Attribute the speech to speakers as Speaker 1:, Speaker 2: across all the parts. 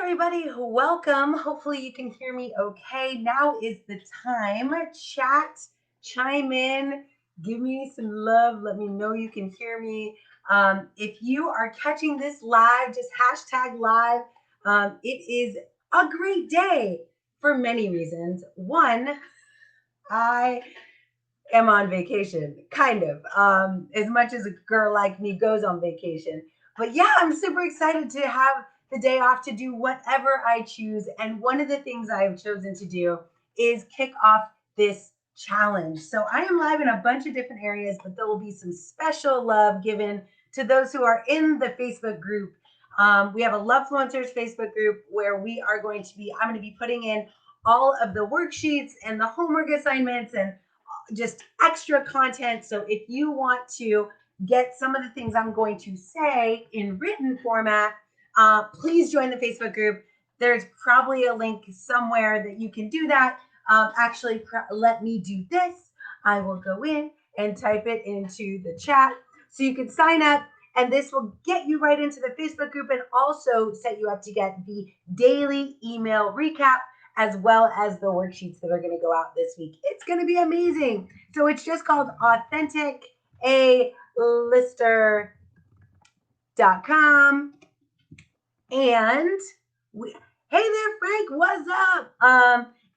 Speaker 1: everybody. Welcome. Hopefully, you can hear me okay. Now is the time. Chat, chime in, give me some love. Let me know you can hear me. If you are catching this live, just hashtag live. It is a great day for many reasons. One, I am on vacation, kind of, as much as a girl like me goes on vacation. But yeah, I'm super excited to have the day off to do whatever I choose. And one of the things I have chosen to do is kick off this challenge. So I am live in a bunch of different areas, but there will be some special love given to those who are in the Facebook group. We have a LOVEfluencers Facebook group where I'm going to be putting in all of the worksheets and the homework assignments and just extra content. So if you want to get some of the things I'm going to say in written format, please join the Facebook group. There's probably a link somewhere that you can do that. Let me do this. I will go in and type it into the chat so you can sign up. And this will get you right into the Facebook group and also set you up to get the daily email recap as well as the worksheets that are going to go out this week. It's going to be amazing. So it's just called AuthenticALister.com. And hey there, Frank, what's up?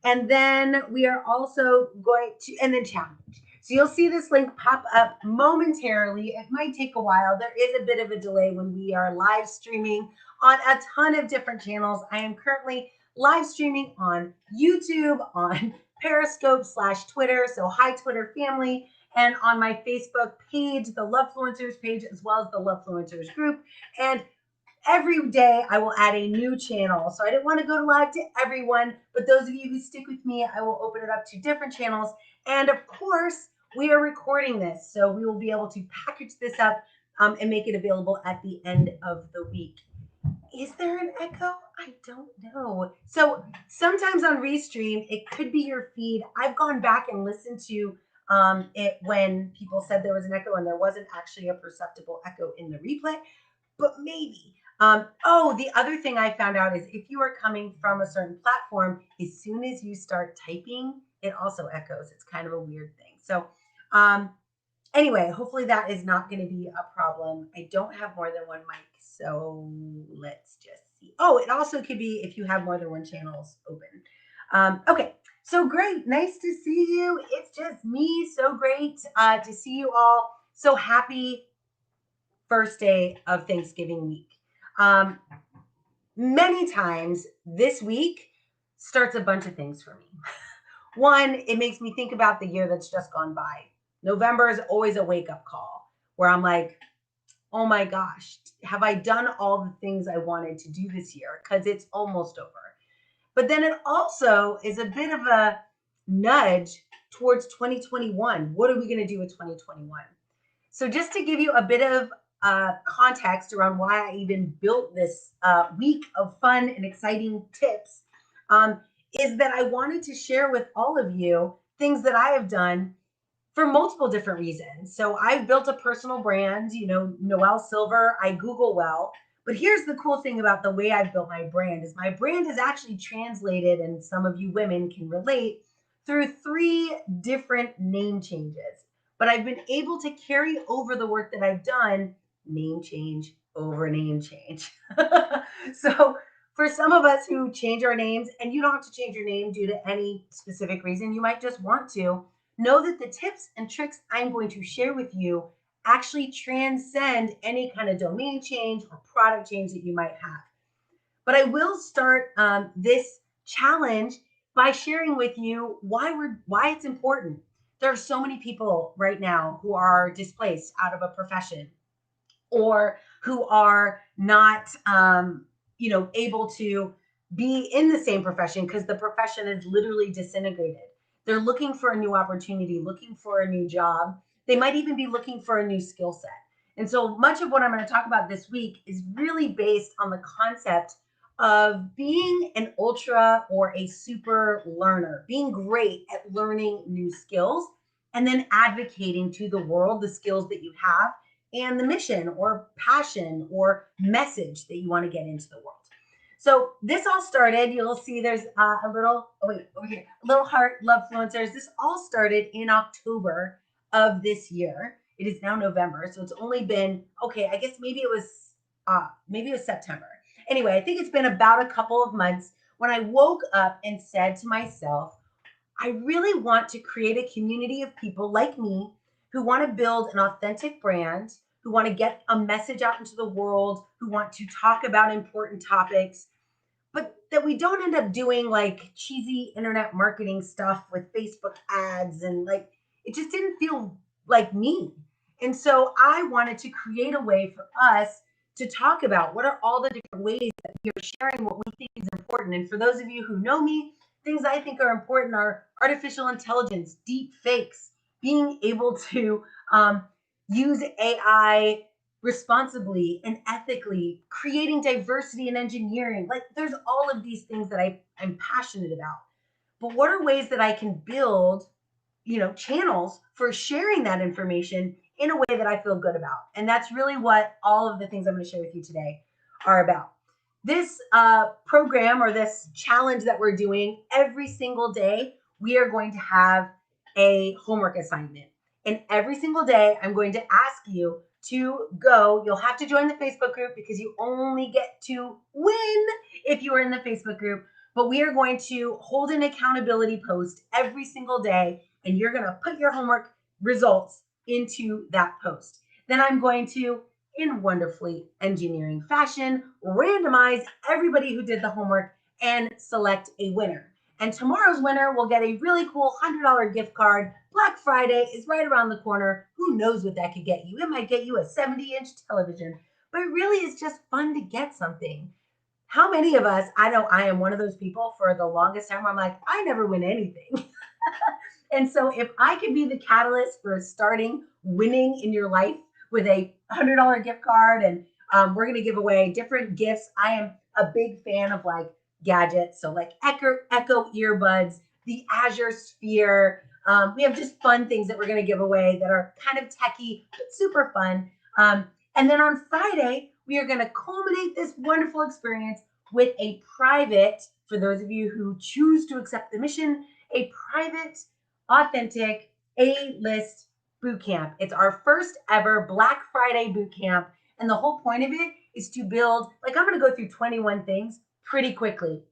Speaker 1: And then we are also going to, and then challenge. So you'll see this link pop up momentarily. It might take a while. There is a bit of a delay when we are live streaming on a ton of different channels. I am currently live streaming on YouTube, on Periscope / Twitter. So hi, Twitter family. And on my Facebook page, the LOVEfluencers page, as well as the LOVEfluencers group. And every day I will add a new channel. So I didn't want to go live to everyone, but those of you who stick with me, I will open it up to different channels. And of course, we are recording this, so we will be able to package this up and make it available at the end of the week. Is there an echo? I don't know. So sometimes on Restream, it could be your feed. I've gone back and listened to it when people said there was an echo and there wasn't actually a perceptible echo in the replay, but maybe. The other thing I found out is if you are coming from a certain platform, as soon as you start typing, it also echoes. It's kind of a weird thing. So anyway, hopefully that is not going to be a problem. I don't have more than one mic, so let's just see. Oh, it also could be if you have more than one channels open. Okay, so great. Nice to see you. It's just me. So great to see you all. So happy first day of Thanksgiving week. Many times this week starts a bunch of things for me. One, it makes me think about the year that's just gone by. November is always a wake-up call where I'm like, oh my gosh, have I done all the things I wanted to do this year? Because it's almost over. But then it also is a bit of a nudge towards 2021. What are we going to do with 2021? So just to give you a bit of context around why I even built this week of fun and exciting tips, is that I wanted to share with all of you things that I have done for multiple different reasons. So I've built a personal brand, Noelle Silver, I Google well. But here's the cool thing about the way I've built my brand is my brand is actually translated, and some of you women can relate, through 3 different name changes. But I've been able to carry over the work that I've done, name change over name change. So for some of us who change our names, and you don't have to change your name due to any specific reason, you might just want to, know that the tips and tricks I'm going to share with you actually transcend any kind of domain change or product change that you might have. But I will start this challenge by sharing with you why it's important. There are so many people right now who are displaced out of a profession or who are not able to be in the same profession because the profession is literally disintegrated. They're looking for a new opportunity, looking for a new job. They might even be looking for a new skill set. And so much of what I'm going to talk about this week is really based on the concept of being an ultra or a super learner, being great at learning new skills, and then advocating to the world the skills that you have and the mission or passion or message that you want to get into the world. So this all started, you'll see there's a little, oh wait, over here, a little heart, LOVEfluencers. This all started in October of this year. It is now November, so it's only been, okay, I guess maybe it was September. Anyway, I think it's been about a couple of months when I woke up and said to myself, I really want to create a community of people like me who want to build an authentic brand, who want to get a message out into the world, who want to talk about important topics, but that we don't end up doing like cheesy internet marketing stuff with Facebook ads, and like it just didn't feel like me. And so I wanted to create a way for us to talk about what are all the different ways that we are sharing what we think is important. And for those of you who know me, things I think are important are artificial intelligence, deep fakes, being able to use AI responsibly and ethically, creating diversity in engineering. Like there's all of these things that I'm passionate about. But what are ways that I can build, channels for sharing that information in a way that I feel good about? And that's really what all of the things I'm going to share with you today are about. This program or this challenge that we're doing every single day, we are going to have a homework assignment. And every single day, I'm going to ask you to go. You'll have to join the Facebook group because you only get to win if you are in the Facebook group. But we are going to hold an accountability post every single day, and you're going to put your homework results into that post. Then I'm going to, in wonderfully engineering fashion, randomize everybody who did the homework and select a winner. And tomorrow's winner will get a really cool $100 gift card. Black Friday is right around the corner. Who knows what that could get you? It might get you a 70-inch television, but it really is just fun to get something. How many of us, I know I am one of those people for the longest time where I'm like, I never win anything. And so if I could be the catalyst for starting winning in your life with a $100 gift card, and we're going to give away different gifts. I am a big fan of like gadgets. So like Echo earbuds, the Azure Sphere. We have just fun things that we're going to give away that are kind of techy, but super fun. And then on Friday, we are going to culminate this wonderful experience with a private, for those of you who choose to accept the mission, a private, authentic A-list boot camp. It's our first ever Black Friday boot camp. And the whole point of it is to build, like I'm going to go through 21 things pretty quickly.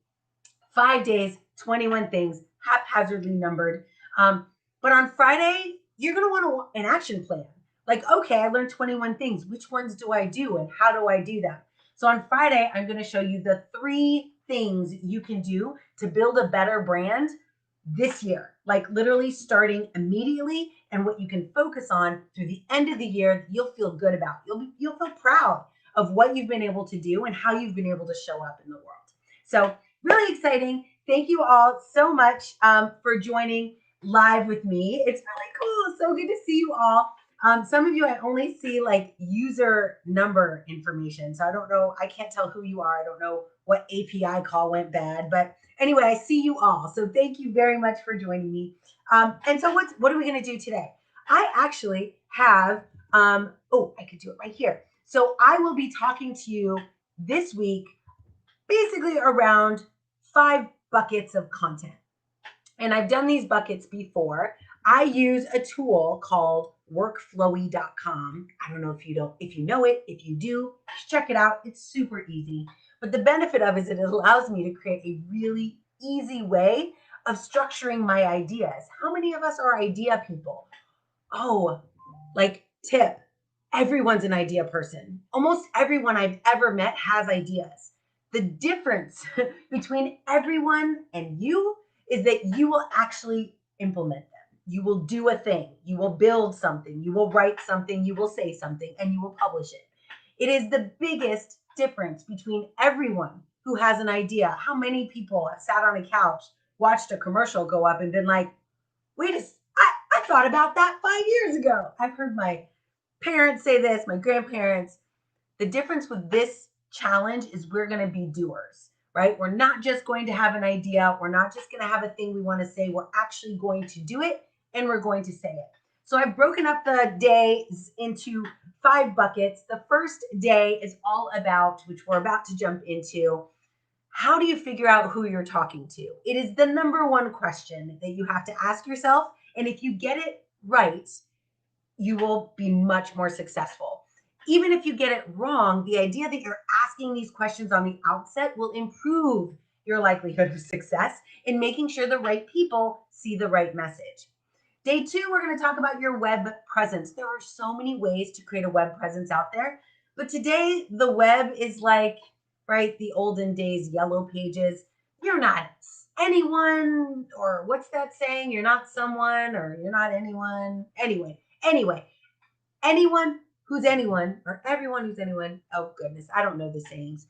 Speaker 1: 5 days, 21 things, haphazardly numbered. But on Friday, you're going to want an action plan. Like, okay, I learned 21 things. Which ones do I do and how do I do them? So on Friday, I'm going to show you the 3 things you can do to build a better brand this year, like literally starting immediately, and what you can focus on through the end of the year, you'll feel good about. You'll feel proud of what you've been able to do and how you've been able to show up in the world. So really exciting. Thank you all so much for joining live with me. It's really cool. So good to see you all. Some of you, I only see like user number information. So I don't know. I can't tell who you are. I don't know what API call went bad, but anyway, I see you all. So thank you very much for joining me. And so what are we going to do today? I actually have, I could do it right here. So I will be talking to you this week, basically around 5 buckets of content. And I've done these buckets before. I use a tool called workflowy.com. I don't know if you know it. If you do, check it out. It's super easy. But the benefit of it is it allows me to create a really easy way of structuring my ideas. How many of us are idea people? Oh, like tip. Everyone's an idea person. Almost everyone I've ever met has ideas. The difference between everyone and you is that you will actually implement them. You will do a thing. You will build something. You will write something. You will say something, and you will publish it. It is the biggest difference between everyone who has an idea. How many people have sat on a couch, watched a commercial go up, and been like, I thought about that 5 years ago. I've heard my parents say this, my grandparents. The difference with this challenge is we're going to be doers, right? We're not just going to have an idea. We're not just going to have a thing we want to say. We're actually going to do it, and we're going to say it. So I've broken up the days into 5 buckets. The first day is all about, which we're about to jump into, How do you figure out who you're talking to? It is the number one question that you have to ask yourself. And if you get it right, you will be much more successful. Even if you get it wrong, the idea that you're asking these questions on the outset will improve your likelihood of success in making sure the right people see the right message. Day two, we're going to talk about your web presence. There are so many ways to create a web presence out there, but today the web is like, right, the olden days yellow pages. You're not anyone, or what's that saying? You're not someone, or you're not anyone. Anyway, anyone, or everyone who's anyone. Oh goodness, I don't know the sayings.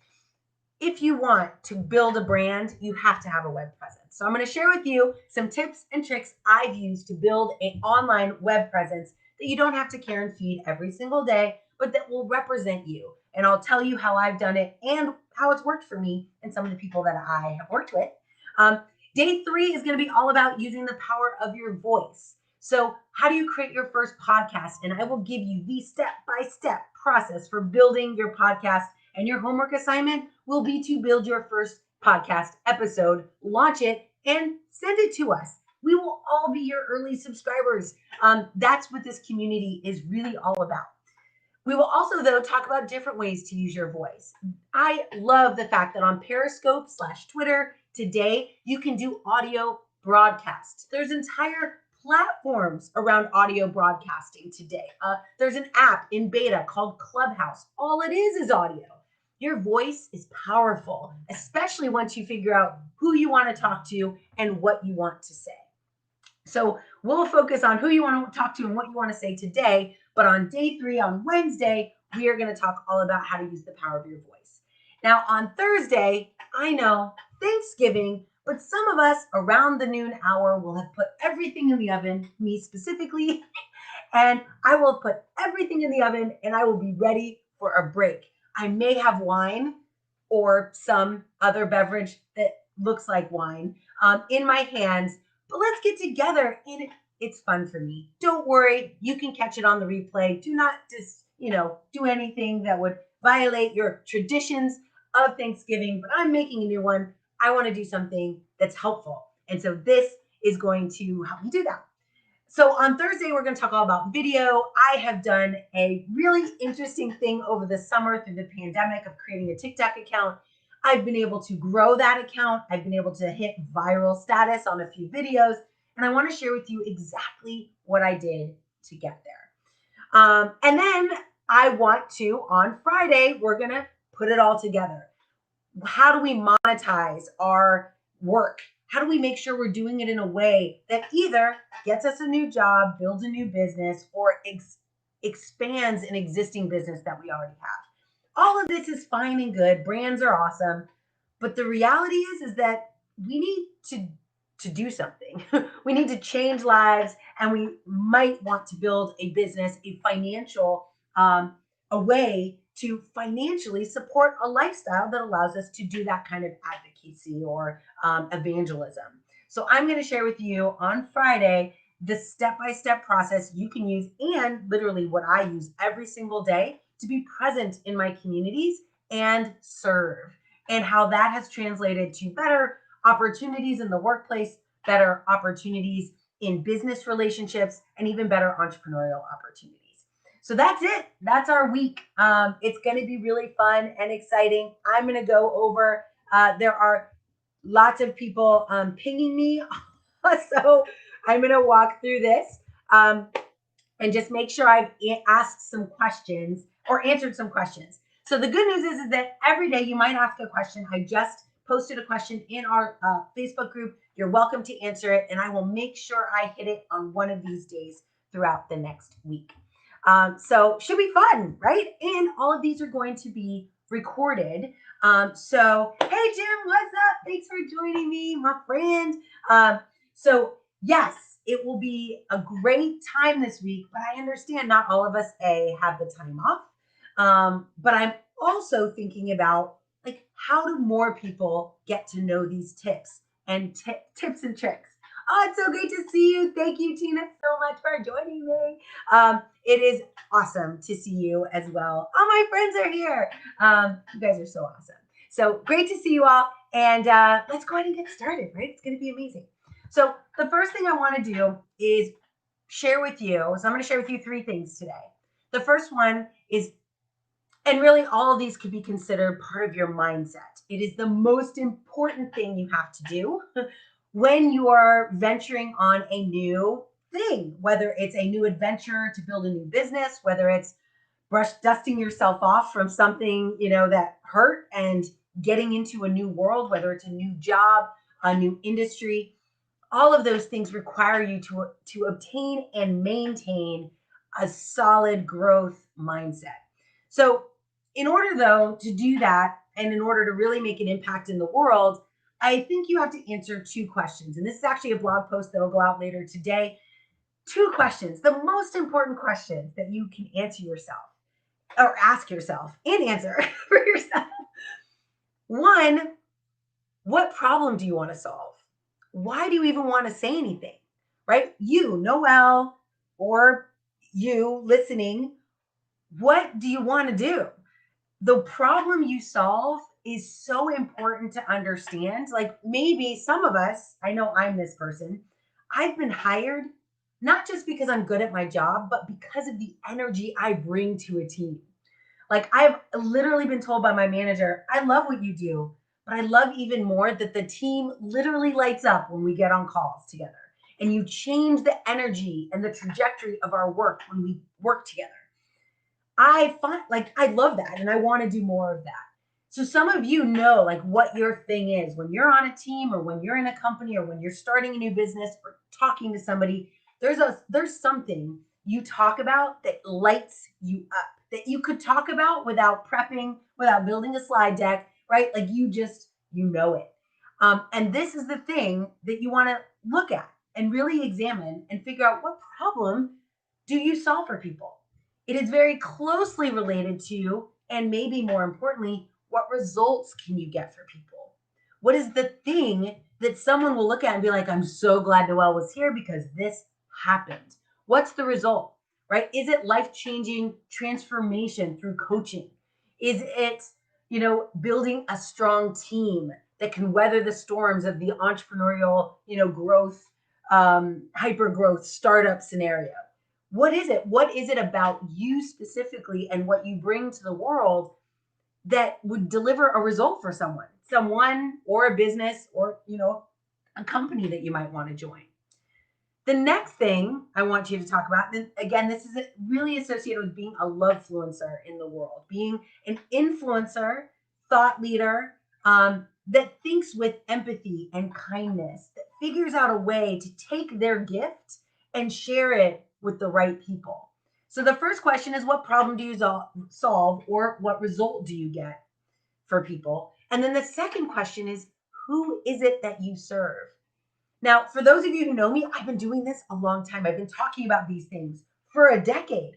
Speaker 1: If you want to build a brand, you have to have a web presence. So I'm going to share with you some tips and tricks I've used to build an online web presence that you don't have to care and feed every single day, but that will represent you. And I'll tell you how I've done it and how it's worked for me and some of the people that I have worked with. Day three is going to be all about using the power of your voice. So, how do you create your first podcast? And I will give you the step-by-step process for building your podcast. And your homework assignment will be to build your first podcast episode, launch it, and send it to us. We will all be your early subscribers. That's what this community is really all about. We will also, though, talk about different ways to use your voice. I love the fact that on Periscope/Twitter today, you can do audio broadcasts. There's entire platforms around audio broadcasting today. There's an app in beta called Clubhouse. All it is audio. Your voice is powerful, especially once you figure out who you want to talk to and what you want to say. So we'll focus on who you want to talk to and what you want to say today. But on day three, on Wednesday, we are going to talk all about how to use the power of your voice. Now, on Thursday, I know Thanksgiving, but some of us around the noon hour will have put everything in the oven, me specifically, and I will put everything in the oven and I will be ready for a break. I may have wine or some other beverage that looks like wine in my hands, but let's get together and it's fun for me. Don't worry, you can catch it on the replay. Do not just, do anything that would violate your traditions of Thanksgiving, but I'm making a new one. I want to do something that's helpful. And so this is going to help me do that. So on Thursday, we're going to talk all about video. I have done a really interesting thing over the summer through the pandemic of creating a TikTok account. I've been able to grow that account. I've been able to hit viral status on a few videos. And I want to share with you exactly what I did to get there. And then I want to, on Friday, we're going to put it all together. How do we monetize our work? How do we make sure we're doing it in a way that either gets us a new job, builds a new business, or expands an existing business that we already have? All of this is fine and good. Brands are awesome. But the reality is that we need to do something. We need to change lives, and we might want to build a business, a financial, a way to financially support a lifestyle that allows us to do that kind of advocacy or evangelism. So I'm going to share with you on Friday the step-by-step process you can use and literally what I use every single day to be present in my communities and serve, and how that has translated to better opportunities in the workplace, better opportunities in business relationships, and even better entrepreneurial opportunities. So that's it. That's our week. It's going to be really fun and exciting. I'm going to go over, there are lots of people pinging me. So I'm going to walk through this and just make sure I've asked some questions or answered some questions. So the good news is that every day you might ask a question. I just posted a question in our Facebook group. You're welcome to answer it, and I will make sure I hit it on one of these days throughout the next week. So should be fun, right? And all of these are going to be recorded. So, hey, Jim, what's up? Thanks for joining me, my friend. So yes, it will be a great time this week, but I understand not all of us have the time off. But I'm also thinking about how do more people get to know these tips and tips and tricks. Oh, it's so great to see you. Thank you, Tina, so much for joining me. It is awesome to see you as well. All my friends are here. You guys are so awesome. So great to see you all. And let's go ahead and get started, right? It's going to be amazing. So, the first thing I want to do is share with you. So, I'm going to share with you three things today. The first one is, and really all of these could be considered part of your mindset. It is the most important thing you have to do when you are venturing on a new thing, whether it's a new adventure to build a new business, whether it's dusting yourself off from something, that hurt and getting into a new world, whether it's a new job, a new industry. All of those things require you to obtain and maintain a solid growth mindset. So, in order though to do that, and in order to really make an impact in the world, I think you have to answer two questions. And this is actually a blog post that'll go out later today. Two questions, the most important questions that you can answer yourself or ask yourself and answer for yourself. One, what problem do you want to solve? Why do you even want to say anything? Right? You, Noel, or you listening, what do you want to do? The problem you solve is so important to understand. Like maybe some of us, I know I'm this person, I've been hired not just because I'm good at my job, but because of the energy I bring to a team. Like I've literally been told by my manager, I love what you do, but I love even more that the team literally lights up when we get on calls together. And you change the energy and the trajectory of our work when we work together. I find like I love that and I want to do more of that. So some of you know like what your thing is when you're on a team or when you're in a company or when you're starting a new business or talking to somebody, there's something you talk about that lights you up that you could talk about without prepping, without building a slide deck, right? Like you know it. And this is the thing that you want to look at and really examine and figure out what problem do you solve for people. It is very closely related to, and maybe more importantly, what results can you get for people? What is the thing that someone will look at and be like, I'm so glad Noelle was here because this happened? What's the result, right? Is it life changing transformation through coaching? Is it, building a strong team that can weather the storms of the entrepreneurial, growth, hyper growth startup scenario? What is it? What is it about you specifically and what you bring to the world that would deliver a result for someone or a business or, a company that you might want to join? The next thing I want you to talk about, and again, this is really associated with being a lovefluencer in the world, being an influencer, thought leader, that thinks with empathy and kindness, that figures out a way to take their gift and share it with the right people. So the first question is, what problem do you solve, or what result do you get for people? And then the second question is, who is it that you serve? Now, for those of you who know me, I've been doing this a long time. I've been talking about these things for a decade.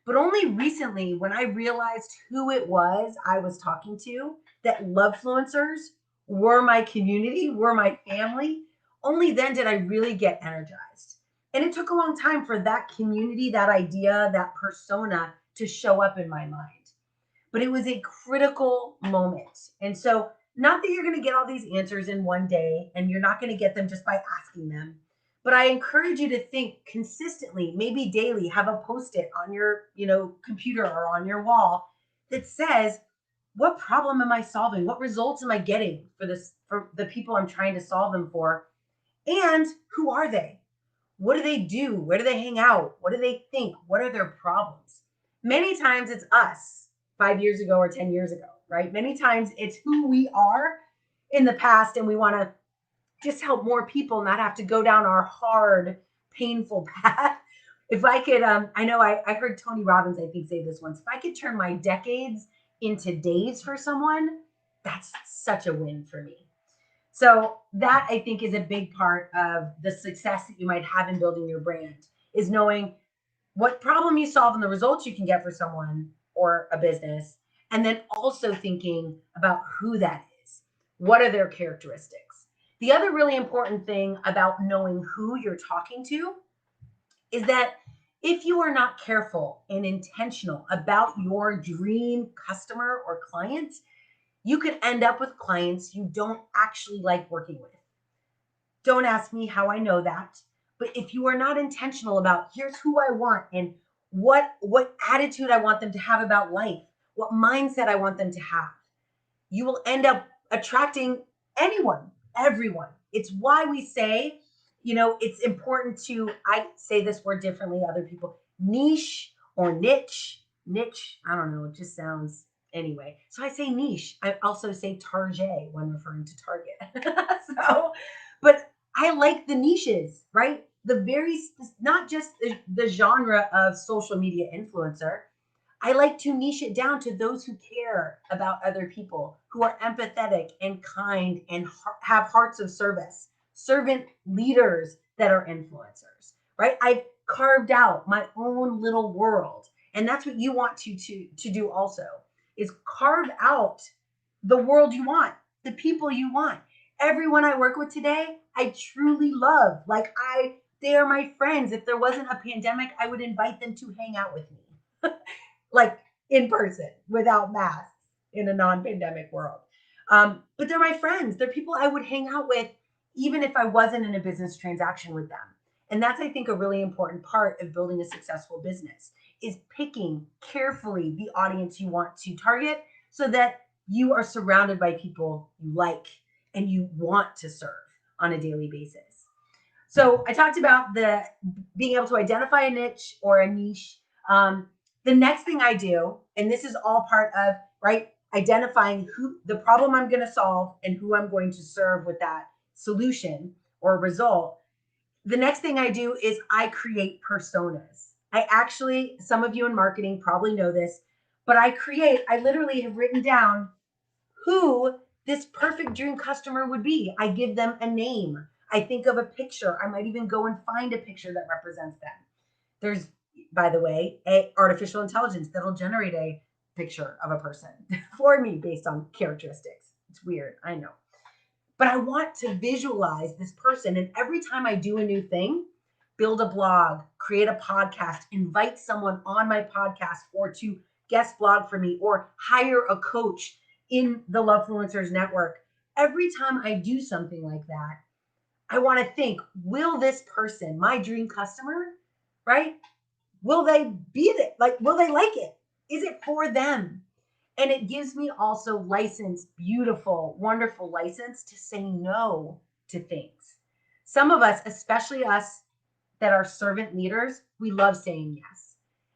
Speaker 1: But only recently, when I realized who it was I was talking to, that lovefluencers were my community, were my family, only then did I really get energized. And it took a long time for that community, that idea, that persona to show up in my mind. But it was a critical moment. And so, not that you're going to get all these answers in one day and you're not going to get them just by asking them, but I encourage you to think consistently, maybe daily, have a post-it on your, computer or on your wall that says, what problem am I solving? What results am I getting for the people I'm trying to solve them for? And who are they? What do they do? Where do they hang out? What do they think? What are their problems? Many times it's us 5 years ago or 10 years ago, right? Many times it's who we are in the past, and we want to just help more people not have to go down our hard, painful path. If I could, I know I heard Tony Robbins, I think, say this once. If I could turn my decades into days for someone, that's such a win for me. So that I think is a big part of the success that you might have in building your brand, is knowing what problem you solve and the results you can get for someone or a business. And then also thinking about who that is. What are their characteristics? The other really important thing about knowing who you're talking to is that if you are not careful and intentional about your dream customer or client, you could end up with clients you don't actually like working with. Don't ask me how I know that. But if you are not intentional about here's who I want and what attitude I want them to have about life, what mindset I want them to have, you will end up attracting anyone, everyone. It's why we say, it's important to, I say this word differently, other people, niche or niche. Niche, I don't know, it just sounds anyway. So I say niche. I also say target when referring to Target. So, but I like the niches, right? Not just the genre of social media influencer. I like to niche it down to those who care about other people, who are empathetic and kind and have hearts of service, servant leaders that are influencers, right? I've carved out my own little world. And that's what you want to do also, is carve out the world you want, the people you want. Everyone I work with today, I truly love. They are my friends. If there wasn't a pandemic, I would invite them to hang out with me. Like in person without masks in a non-pandemic world. But they're my friends. They're people I would hang out with even if I wasn't in a business transaction with them. And that's, I think, a really important part of building a successful business is picking carefully the audience you want to target so that you are surrounded by people you like and you want to serve on a daily basis. So I talked about the being able to identify a niche or a niche. The next thing I do, and this is all part of, right, identifying who the problem I'm going to solve and who I'm going to serve with that solution or result. The next thing I do is I create personas. Some of you in marketing probably know this, but I literally have written down who this perfect dream customer would be. I give them a name. I think of a picture. I might even go and find a picture that represents them. There's, by the way, a artificial intelligence that'll generate a picture of a person for me based on characteristics. It's weird, I know. But I want to visualize this person. And every time I do a new thing, build a blog, create a podcast, invite someone on my podcast or to guest blog for me, or hire a coach in the LOVEfluencers network. Every time I do something like that, I want to think, will this person, my dream customer, right? Will they be it? Will they like it? Is it for them? And it gives me also beautiful, wonderful license to say no to things. Some of us, especially us that are servant leaders, we love saying yes.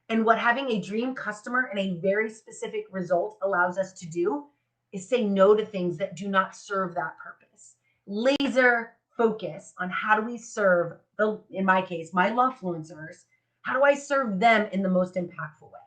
Speaker 1: And what having a dream customer and a very specific result allows us to do is say no to things that do not serve that purpose. Laser focus on how do we serve in my case, my LOVEfluencers. How do I serve them in the most impactful way?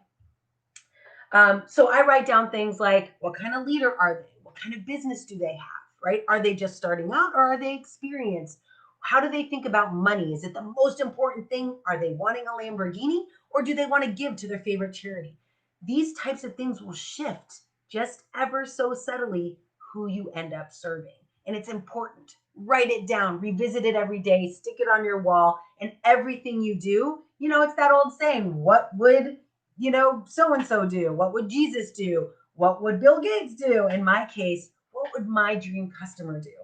Speaker 1: So I write down things like, what kind of leader are they? What kind of business do they have, right? Are they just starting out or are they experienced? How do they think about money? Is it the most important thing? Are they wanting a Lamborghini or do they want to give to their favorite charity? These types of things will shift just ever so subtly who you end up serving. And it's important. Write it down, revisit it every day, stick it on your wall, and everything you do, it's that old saying, what would, so-and-so do? What would Jesus do? What would Bill Gates do? In my case, what would my dream customer do?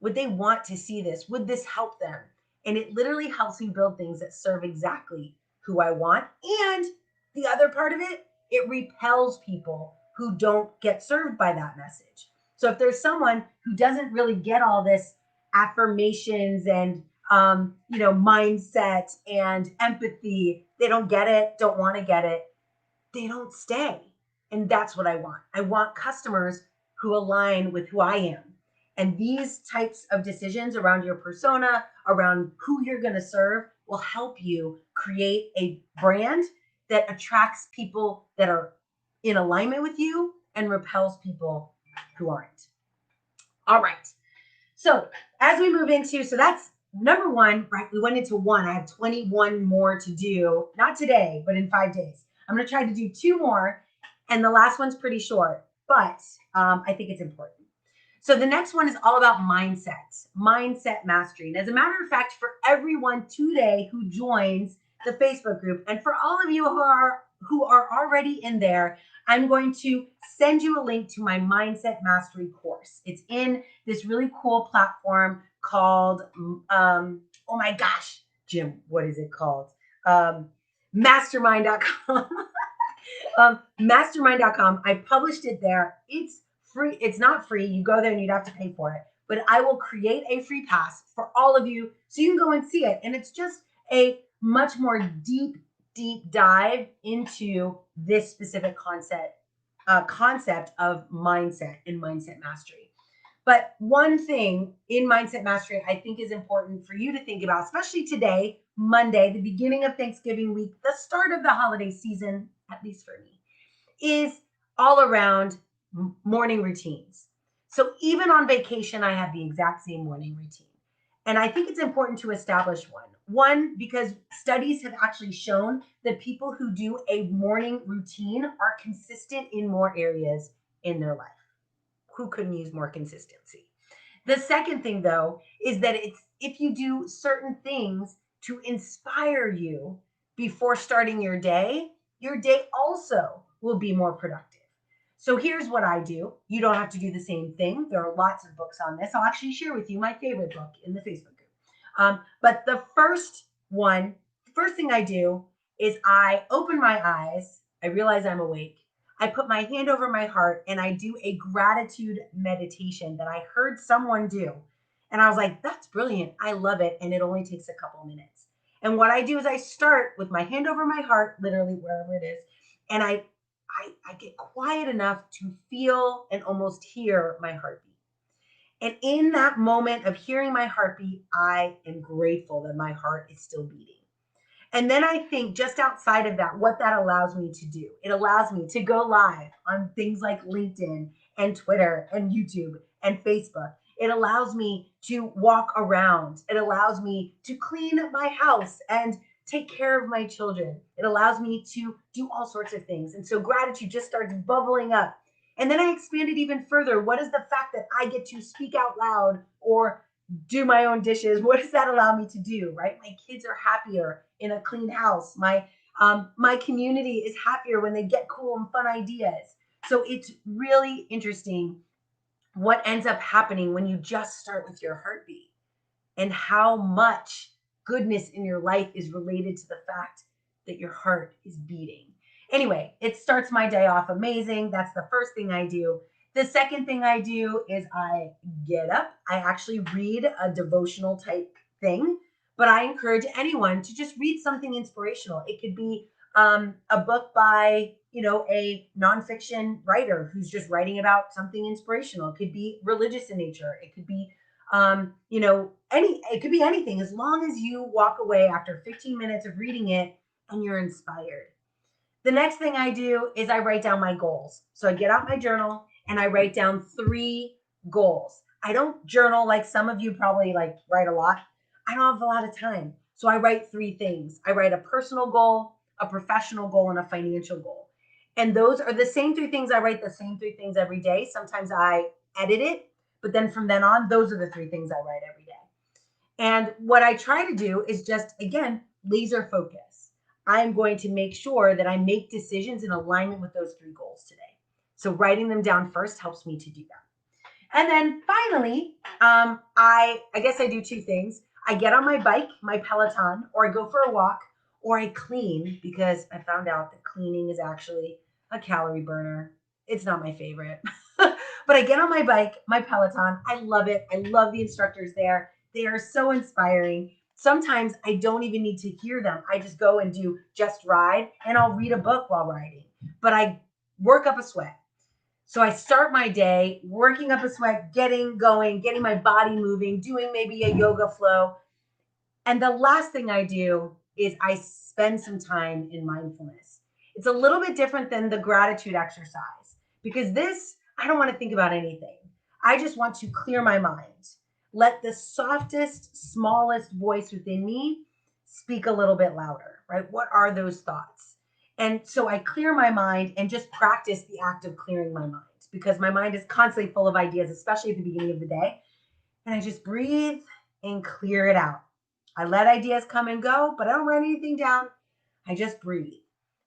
Speaker 1: Would they want to see this? Would this help them? And it literally helps me build things that serve exactly who I want. And the other part of it, it repels people who don't get served by that message. So if there's someone who doesn't really get all this affirmations and mindset and empathy, they don't get it, don't want to get it, they don't stay. And that's what I want. I want customers who align with who I am. And these types of decisions around your persona, around who you're going to serve, will help you create a brand that attracts people that are in alignment with you and repels people who aren't. All right. So as we move into, so that's number one, right? We went into one. I have 21 more to do, not today, but in 5 days. I'm going to try to do 2 more. And the last one's pretty short, but I think it's important. So the next one is all about mindset mastery. And as a matter of fact, for everyone today who joins the Facebook group, and for all of you who are already in there, I'm going to send you a link to my Mindset Mastery course. It's in this really cool platform called, oh my gosh, Jim, what is it called? Mastermind.com. Mastermind.com. I published it there. It's free. It's not free. You go there and you'd have to pay for it. But I will create a free pass for all of you so you can go and see it. And it's just a much more deep dive into this specific concept of mindset and mindset mastery. But one thing in Mindset Mastery I think is important for you to think about, especially today, Monday, the beginning of Thanksgiving week, the start of the holiday season, at least for me, is all around morning routines. So even on vacation, I have the exact same morning routine. And I think it's important to establish one. One, because studies have actually shown that people who do a morning routine are consistent in more areas in their life. Who couldn't use more consistency? The second thing, though, is that it's if you do certain things to inspire you before starting your day also will be more productive. So here's what I do. You don't have to do the same thing. There are lots of books on this. I'll actually share with you my favorite book in the Facebook group. But the first thing I do is I open my eyes. I realize I'm awake. I put my hand over my heart and I do a gratitude meditation that I heard someone do. And I was like, that's brilliant. I love it. And it only takes a couple minutes. And what I do is I start with my hand over my heart, literally wherever it is. And I get quiet enough to feel and almost hear my heartbeat. And in that moment of hearing my heartbeat, I am grateful that my heart is still beating. And then I think just outside of that, what that allows me to do, it allows me to go live on things like LinkedIn and Twitter and YouTube and Facebook. It allows me to walk around. It allows me to clean my house and take care of my children. It allows me to do all sorts of things. And so gratitude just starts bubbling up. And then I expand it even further. What is the fact that I get to speak out loud or do my own dishes? What does that allow me to do? Right? My kids are happier in a clean house. My community is happier when they get cool and fun ideas. So it's really interesting what ends up happening when you just start with your heartbeat and how much goodness in your life is related to the fact that your heart is beating. Anyway, it starts my day off amazing. That's the first thing I do. The second thing I do is I get up. I actually read a devotional type thing, but I encourage anyone to just read something inspirational. It could be a book by, a nonfiction writer who's just writing about something inspirational. It could be religious in nature. It could be, it could be anything as long as you walk away after 15 minutes of reading it and you're inspired. The next thing I do is I write down my goals. So I get out my journal and I write down 3 goals. I don't journal like some of you probably like write a lot. I don't have a lot of time. So I write 3 things. I write a personal goal, a professional goal, and a financial goal. And those are the same 3 things. I write the same 3 things every day. Sometimes I edit it, but then from then on, those are the 3 things I write every day. And what I try to do is just, again, laser focus. I'm going to make sure that I make decisions in alignment with those 3 goals today. So writing them down first helps me to do that. And then finally, I guess I do 2 things. I get on my bike, my Peloton, or I go for a walk, or I clean because I found out that cleaning is actually a calorie burner. It's not my favorite. But I get on my bike, my Peloton. I love it. I love the instructors there. They are so inspiring. Sometimes I don't even need to hear them. I just go and do just ride and I'll read a book while riding. But I work up a sweat. So I start my day working up a sweat, getting going, getting my body moving, doing maybe a yoga flow. And the last thing I do is I spend some time in mindfulness. It's a little bit different than the gratitude exercise because this, I don't want to think about anything. I just want to clear my mind. Let the softest, smallest voice within me speak a little bit louder, right? What are those thoughts? And so I clear my mind and just practice the act of clearing my mind because my mind is constantly full of ideas, especially at the beginning of the day. And I just breathe and clear it out. I let ideas come and go, but I don't write anything down. I just breathe.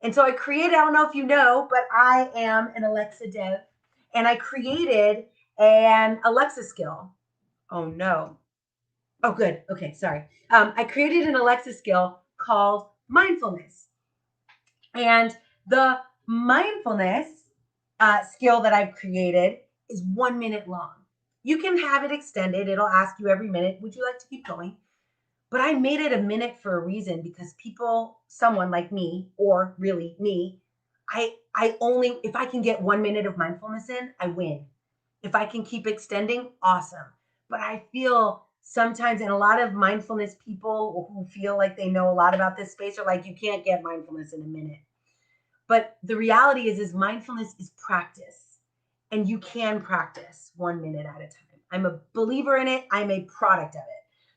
Speaker 1: And so I created, I don't know if you know, but I am an Alexa dev, and I created an Alexa skill. Oh no. Oh, good. Okay, sorry. I created an Alexa skill called Mindfulness. And the mindfulness skill that I've created is 1 minute long. You can have it extended. It'll ask you every minute, would you like to keep going? But I made it a minute for a reason because people, someone like me, or really me, I only, if I can get 1 minute of mindfulness in, I win. If I can keep extending, awesome. But I feel sometimes, and a lot of mindfulness people who feel like they know a lot about this space are like, you can't get mindfulness in a minute. But the reality is mindfulness is practice, and you can practice 1 minute at a time. I'm a believer in it. I'm a product of it.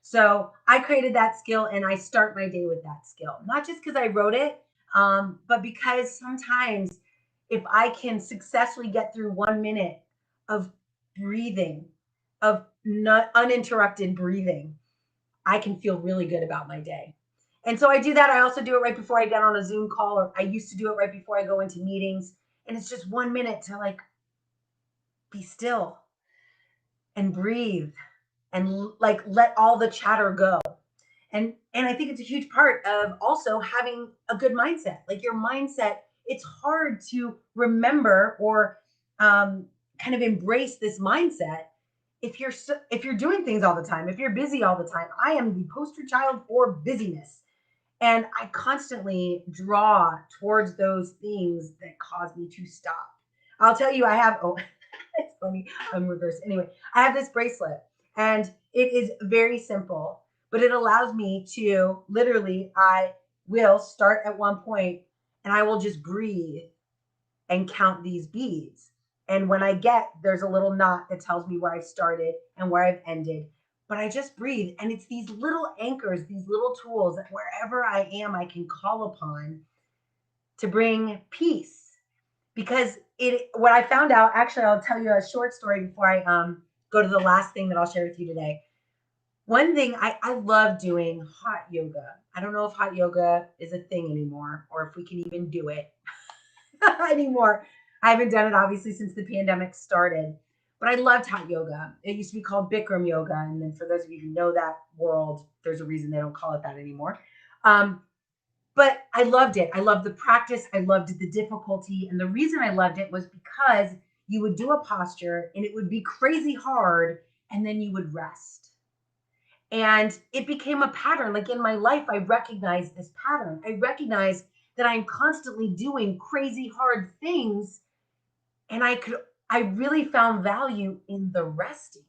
Speaker 1: So I created that skill, and I start my day with that skill, not just because I wrote it, but because sometimes if I can successfully get through 1 minute of breathing, of not uninterrupted breathing, I can feel really good about my day. And so I do that. I also do it right before I get on a Zoom call, or I used to do it right before I go into meetings. And it's just 1 minute to like be still and breathe and like let all the chatter go. And I think it's a huge part of also having a good mindset. Like your mindset, it's hard to remember or kind of embrace this mindset if you're doing things all the time, if you're busy all the time. I am the poster child for busyness. And I constantly draw towards those things that cause me to stop. I'll tell you, I have, oh, it's funny, I'm reversed. Anyway, I have this bracelet, and it is very simple, but it allows me to literally, I will start at one point and I will just breathe and count these beads. And when I get, there's a little knot that tells me where I started and where I've ended. But I just breathe. And it's these little anchors, these little tools that wherever I am, I can call upon to bring peace. Because what I found out, actually, I'll tell you a short story before I go to the last thing that I'll share with you today. One thing I love doing hot yoga. I don't know if hot yoga is a thing anymore or if we can even do it anymore. I haven't done it obviously since the pandemic started, but I loved hot yoga. It used to be called Bikram yoga. And then for those of you who know that world, there's a reason they don't call it that anymore. But I loved it. I loved the practice. I loved the difficulty. And the reason I loved it was because you would do a posture and it would be crazy hard, and then you would rest. And it became a pattern. Like in my life, I recognized this pattern. I recognized that I'm constantly doing crazy hard things. And I really found value in the resting,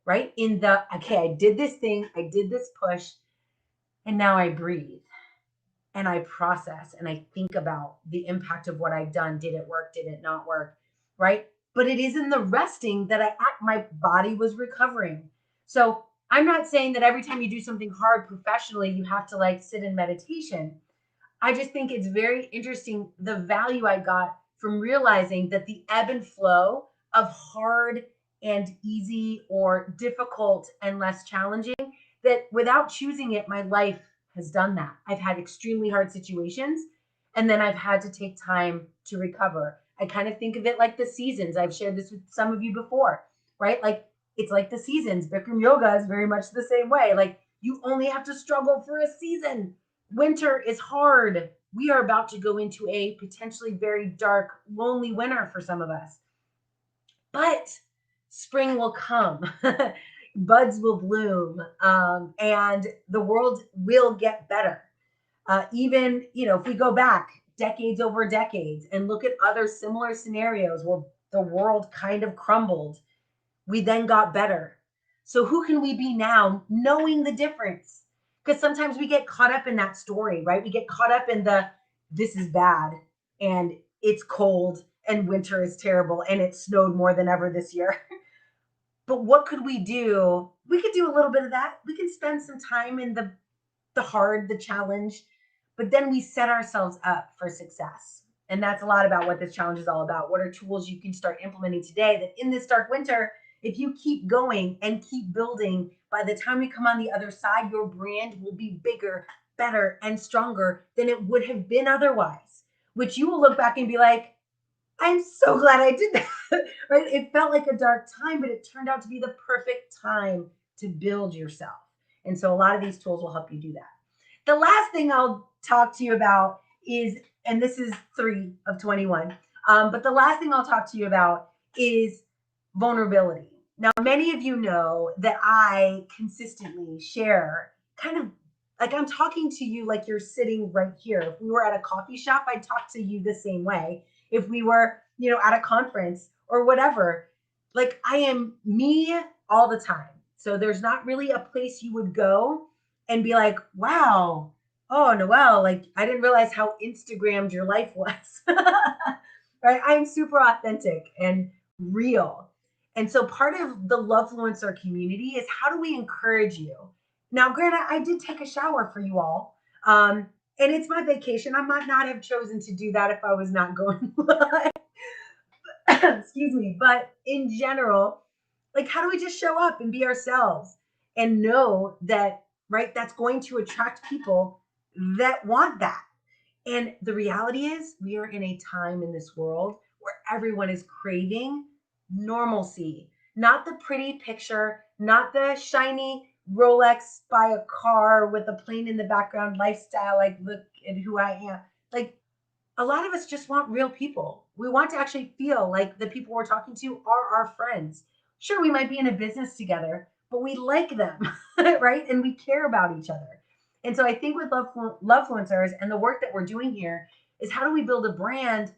Speaker 1: right? In the, okay, I did this thing, I did this push, and now I breathe and I process and I think about the impact of what I've done. Did it work? Did it not work? Right? But it is in the resting that my body was recovering. So I'm not saying that every time you do something hard professionally, you have to like sit in meditation. I just think it's very interesting the value I got from realizing that the ebb and flow of hard and easy or difficult and less challenging, that without choosing it, my life has done that. I've had extremely hard situations, and then I've had to take time to recover. I kind of think of it like the seasons. I've shared this with some of you before, right? Like it's like the seasons. Bikram yoga is very much the same way. Like you only have to struggle for a season. Winter is hard. We are about to go into a potentially very dark, lonely winter for some of us. But spring will come, buds will bloom, and the world will get better. Even, if we go back decades over decades and look at other similar scenarios where the world kind of crumbled, we then got better. So who can we be now knowing the difference? Because sometimes we get caught up in that story, right? We get caught up in this is bad and it's cold and winter is terrible and it snowed more than ever this year. But what could we do? We could do a little bit of that. We can spend some time in the hard, the challenge, but then we set ourselves up for success. And that's a lot about what this challenge is all about. What are tools you can start implementing today that in this dark winter, if you keep going and keep building, by the time we come on the other side, your brand will be bigger, better, and stronger than it would have been otherwise. which you will look back and be like, I'm so glad I did that. Right? It felt like a dark time, but it turned out to be the perfect time to build yourself. And so a lot of these tools will help you do that. The last thing I'll talk to you about is, and this is 3 of 21, but the last thing I'll talk to you about is vulnerability. Now, many of you know that I consistently share kind of like I'm talking to you like you're sitting right here. If we were at a coffee shop, I'd talk to you the same way. If we were, at a conference or whatever, like I am me all the time. So there's not really a place you would go and be like, wow, oh, Noelle, like I didn't realize how Instagrammed your life was. Right? I'm super authentic and real. And so part of the Lovefluencer community is how do we encourage you? Now, granted, I did take a shower for you all. And it's my vacation. I might not have chosen to do that if I was not going live. Excuse me. But in general, like, how do we just show up and be ourselves and know that, right, that's going to attract people that want that? And the reality is, we are in a time in this world where everyone is craving normalcy, not the pretty picture, not the shiny Rolex by a car with a plane in the background lifestyle. Like, look at who I am. Like, a lot of us just want real people. We want to actually feel like the people we're talking to are our friends. Sure, we might be in a business together, but we like them, right? And we care about each other. And so I think with Lovefluencers and the work that we're doing here is how do we build a brand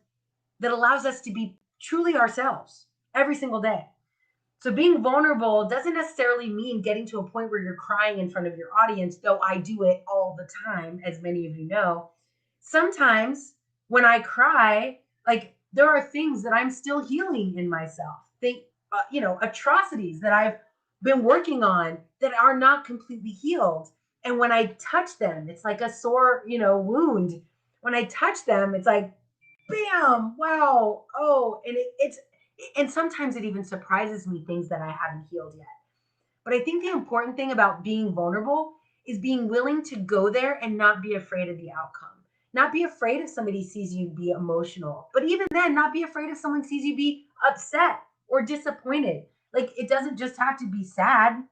Speaker 1: that allows us to be truly ourselves every single day? So being vulnerable doesn't necessarily mean getting to a point where you're crying in front of your audience, though I do it all the time, as many of you know. Sometimes when I cry, like there are things that I'm still healing in myself. Think, atrocities that I've been working on that are not completely healed. And when I touch them, it's like a sore, wound. When I touch them, it's like, bam, wow, oh, and and sometimes it even surprises me things that I haven't healed yet. But I think the important thing about being vulnerable is being willing to go there and not be afraid of the outcome. Not be afraid if somebody sees you be emotional, but even then, not be afraid if someone sees you be upset or disappointed. Like it doesn't just have to be sad,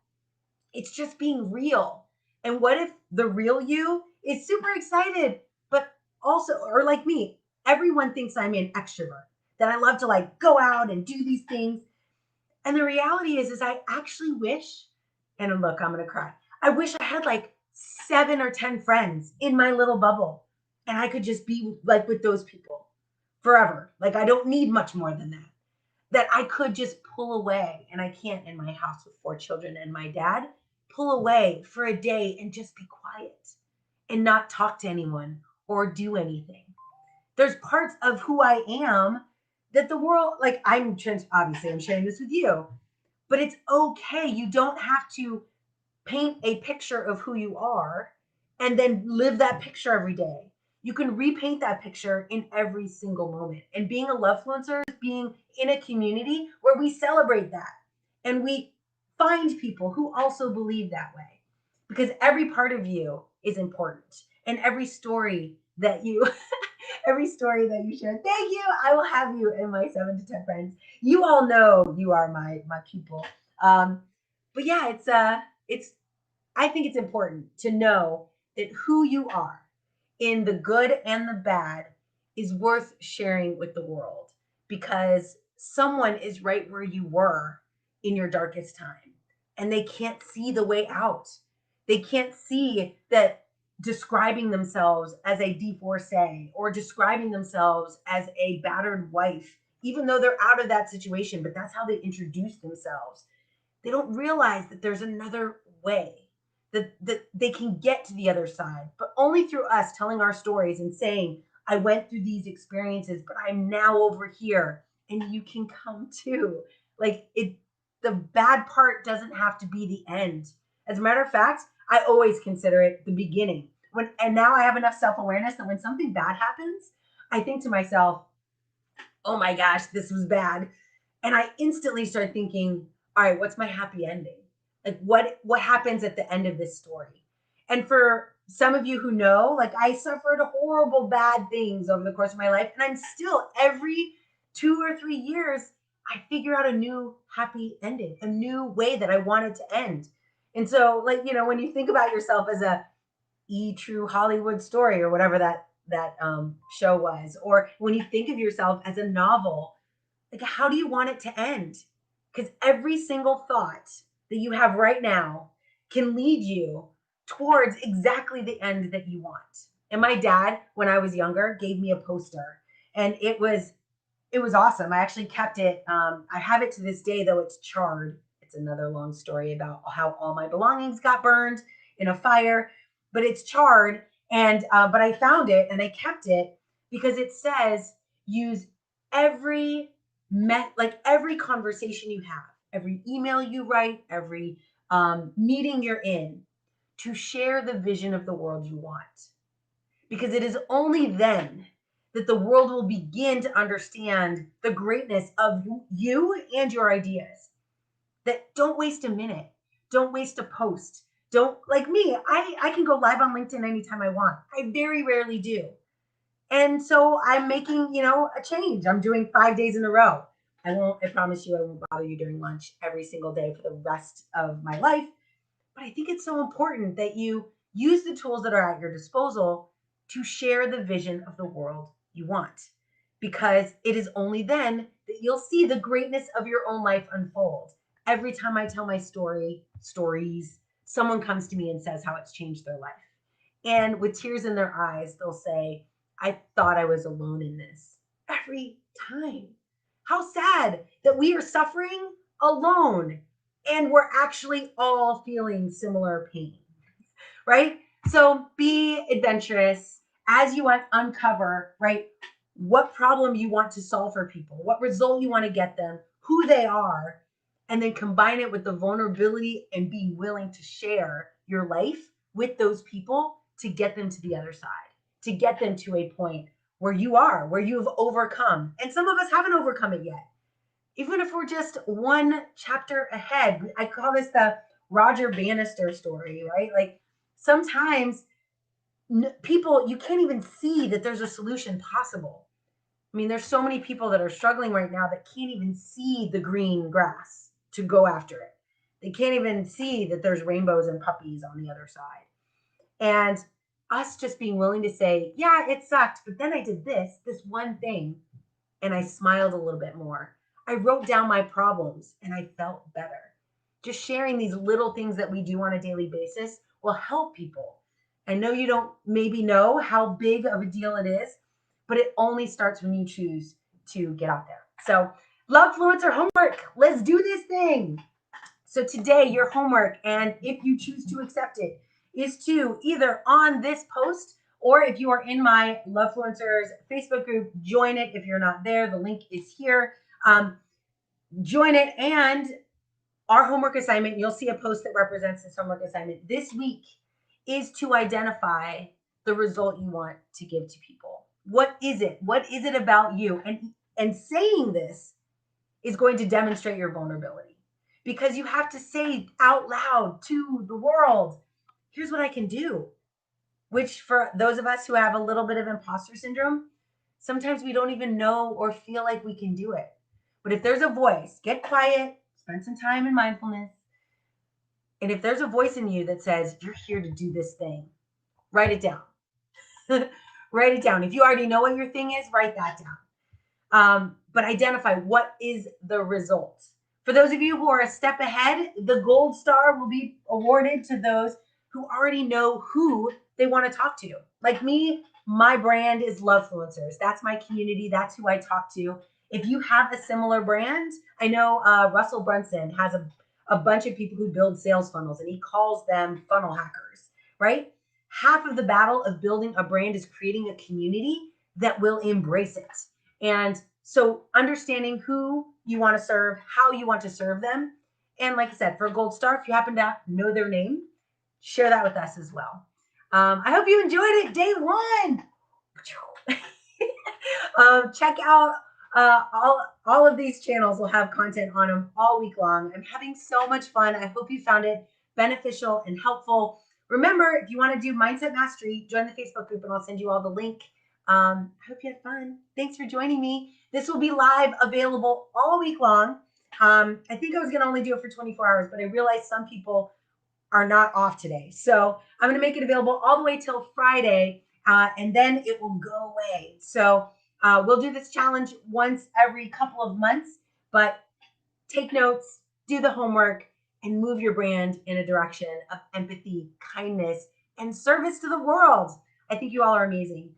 Speaker 1: it's just being real. And what if the real you is super excited, but also, or like me, everyone thinks I'm an extrovert, that I love to like go out and do these things. And the reality is I actually wish, and look, I'm gonna cry. I wish I had like 7 or 10 friends in my little bubble, and I could just be like with those people forever. Like I don't need much more than that. That I could just pull away, and I can't in my house with 4 children and my dad. Pull away for a day and just be quiet and not talk to anyone or do anything. There's parts of who I am that the world, like obviously I'm sharing this with you, but it's okay. You don't have to paint a picture of who you are and then live that picture every day. You can repaint that picture in every single moment. And being a lovefluencer is being in a community where we celebrate that and we find people who also believe that way. Because every part of you is important. And every story that you every story that you share. Thank you. I will have you in my 7 to 10 friends. You all know you are my people. But yeah, it's I think it's important to know that who you are in the good and the bad is worth sharing with the world because someone is right where you were in your darkest time and they can't see the way out. They can't see that describing themselves as a divorcee or describing themselves as a battered wife, even though they're out of that situation, but that's how they introduce themselves. They don't realize that there's another way that they can get to the other side, but only through us telling our stories and saying, I went through these experiences, but I'm now over here and you can come too. Like the bad part doesn't have to be the end. As a matter of fact, I always consider it the beginning. And now I have enough self-awareness that when something bad happens, I think to myself, oh my gosh, this was bad. And I instantly start thinking, all right, what's my happy ending? Like what happens at the end of this story? And for some of you who know, like I suffered horrible bad things over the course of my life. And I'm still every 2 or 3 years, I figure out a new happy ending, a new way that I want it to end. And so, like, when you think about yourself as a true Hollywood story or whatever that show was, or when you think of yourself as a novel, like how do you want it to end? Because every single thought that you have right now can lead you towards exactly the end that you want. And my dad, when I was younger, gave me a poster, and it was awesome. I actually kept it. I have it to this day, though it's charred. It's another long story about how all my belongings got burned in a fire, but it's charred. And but I found it and I kept it because it says use every like every conversation you have, every email you write, every meeting you're in, to share the vision of the world you want, because it is only then that the world will begin to understand the greatness of you and your ideas. That don't waste a minute, don't waste a post, don't, like me, I can go live on LinkedIn anytime I want. I very rarely do. And so I'm making, a change. I'm doing 5 days in a row. I promise you I won't bother you during lunch every single day for the rest of my life. But I think it's so important that you use the tools that are at your disposal to share the vision of the world you want, because it is only then that you'll see the greatness of your own life unfold. Every time I tell my stories, someone comes to me and says how it's changed their life. And with tears in their eyes, they'll say, I thought I was alone in this. Every time. How sad that we are suffering alone and we're actually all feeling similar pain, right? So be adventurous as you uncover, right, what problem you want to solve for people, what result you want to get them, who they are, and then combine it with the vulnerability and being willing to share your life with those people to get them to the other side, to get them to a point where you are, where you've overcome. And some of us haven't overcome it yet. Even if we're just one chapter ahead, I call this the Roger Bannister story, right? Like sometimes people, you can't even see that there's a solution possible. I mean, there's so many people that are struggling right now that can't even see the green grass to go after it. They can't even see that there's rainbows and puppies on the other side. And us just being willing to say, yeah, it sucked, but then I did this one thing, and I smiled a little bit more. I wrote down my problems and I felt better. Just sharing these little things that we do on a daily basis will help people. I know you don't maybe know how big of a deal it is, but it only starts when you choose to get out there. So, LOVEfluencer homework. Let's do this thing. So today, your homework, and if you choose to accept it, is to either on this post, or if you are in my LOVEfluencers Facebook group, join it. If you're not there, the link is here. Join it. And our homework assignment, you'll see a post that represents this homework assignment this week, is to identify the result you want to give to people. What is it? What is it about you? And saying this is going to demonstrate your vulnerability, because you have to say out loud to the world, here's what I can do. Which, for those of us who have a little bit of imposter syndrome, sometimes we don't even know or feel like we can do it. But if there's a voice, get quiet, spend some time in mindfulness. And if there's a voice in you that says, you're here to do this thing, write it down. Write it down. If you already know what your thing is, write that down. But identify what is the result. For those of you who are a step ahead, the gold star will be awarded to those who already know who they want to talk to. Like me, my brand is LOVEfluencers. That's my community. That's who I talk to. If you have a similar brand, I know Russell Brunson has a bunch of people who build sales funnels, and he calls them funnel hackers, right? Half of the battle of building a brand is creating a community that will embrace it. And so understanding who you want to serve, how you want to serve them. And like I said, for a gold star, if you happen to know their name, share that with us as well. I hope you enjoyed it. Day one. Check out all of these channels will have content on them all week long. I'm having so much fun. I hope you found it beneficial and helpful. Remember, if you want to do Mindset Mastery, join the Facebook group and I'll send you all the link. I hope you had fun. Thanks for joining me. This will be live, available all week long. I think I was going to only do it for 24 hours, but I realized some people are not off today. So I'm going to make it available all the way till Friday, and then it will go away. So we'll do this challenge once every couple of months, but take notes, do the homework, and move your brand in a direction of empathy, kindness, and service to the world. I think you all are amazing.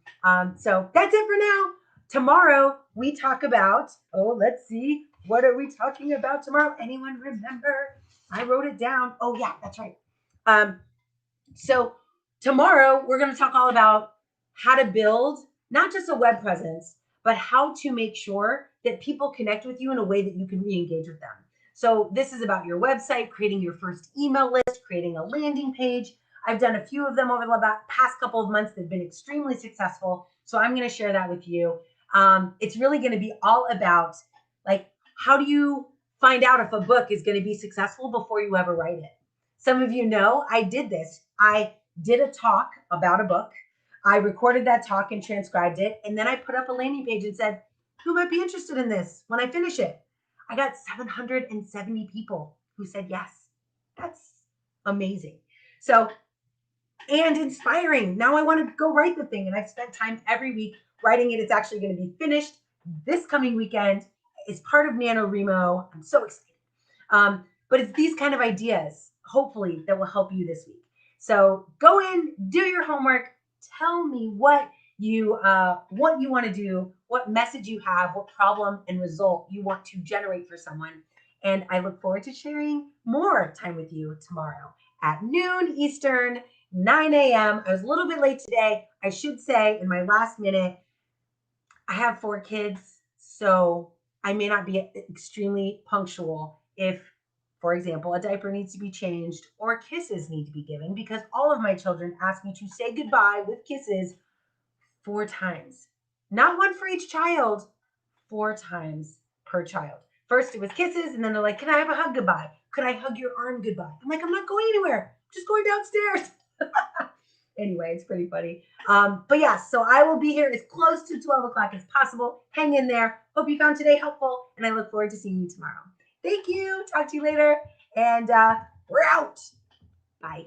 Speaker 1: So that's it for now. Tomorrow we talk about, let's see, what are we talking about tomorrow? Anyone remember? I wrote it down. Oh yeah, that's right. So tomorrow we're going to talk all about how to build not just a web presence, but how to make sure that people connect with you in a way that you can re-engage with them. So this is about your website, creating your first email list, creating a landing page. I've done a few of them over the past couple of months. They've been extremely successful. So I'm going to share that with you. It's really going to be all about like, how do you find out if a book is going to be successful before you ever write it? Some of you know I did this. I did a talk about a book. I recorded that talk and transcribed it. And then I put up a landing page and said, who might be interested in this when I finish it? I got 770 people who said yes. That's amazing. So, and inspiring. Now I want to go write the thing. And I've spent time every week writing it. It's actually going to be finished this coming weekend. It's part of NaNoWriMo. I'm so excited. But it's these kind of ideas, hopefully, that will help you this week. So go in, do your homework, tell me what you want to do, what message you have, what problem and result you want to generate for someone. And I look forward to sharing more time with you tomorrow at noon Eastern, 9 a.m. I was a little bit late today. I should say in my last minute, I have 4 kids, so I may not be extremely punctual if, for example, a diaper needs to be changed or kisses need to be given, because all of my children ask me to say goodbye with kisses 4 times. Not one for each child, 4 times per child. First it was kisses, and then they're like, can I have a hug goodbye? Could I hug your arm goodbye? I'm like, I'm not going anywhere. I'm just going downstairs. Anyway, it's pretty funny. But yeah, so I will be here as close to 12 o'clock as possible. Hang in there. Hope you found today helpful, and I look forward to seeing you tomorrow. Thank you. Talk to you later. And we're out. Bye.